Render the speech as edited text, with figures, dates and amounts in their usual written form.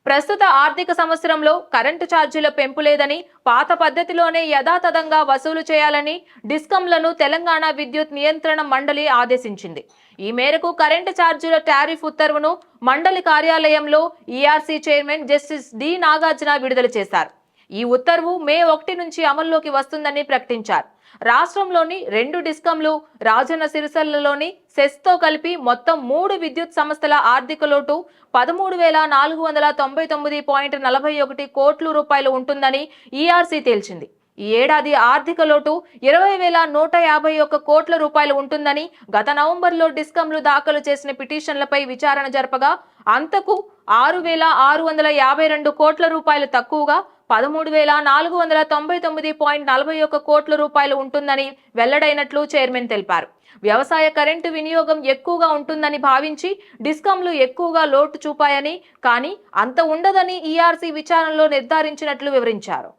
ప్రస్తుత ఆర్థిక సంవత్సరంలో కరెంటు ఛార్జీల పెంపు లేదని, పాత పద్ధతిలోనే యథాతథంగా వసూలు చేయాలని డిస్కంలను తెలంగాణ విద్యుత్ నియంత్రణ మండలి ఆదేశించింది. ఈ మేరకు కరెంటు ఛార్జీల టారిఫ్ ఉత్తర్వును మండలి కార్యాలయంలో ERC chairman justice D Nagarjuna విడుదల చేశారు. ఈ ఉత్తర్వు మే 1 నుంచి అమల్లోకి వస్తుందని ప్రకటించారు. రాష్ట్రంలోని 2 డిస్కంలు, రాజన్న సిరిసిల్లలోని సెస్తో కలిపి మొత్తం 3 విద్యుత్ సంస్థల ఆర్థిక లోటు 13,499.41 కోట్ల రూపాయలు ఉంటుందని ఈఆర్సీ తేల్చింది. ఈ ఏడాది ఆర్థిక లోటు 20,151 కోట్ల రూపాయలు ఉంటుందని గత నవంబర్లో డిస్కంలు దాఖలు చేసిన పిటిషన్లపై విచారణ జరపగా అంతకు 6,652 కోట్ల రూపాయలు తక్కువగా 13,499.41 కోట్ల రూపాయలు ఉంటుందని వెల్లడైనట్లు చైర్మన్ తెలిపారు. వ్యవసాయ కరెంటు వినియోగం ఎక్కువగా ఉంటుందని భావించి డిస్కంలు ఎక్కువగా లోటు చూపాయని, కానీ అంత ఉండదని ఈఆర్సీ విచారణలో నిర్ధారించినట్లు వివరించారు.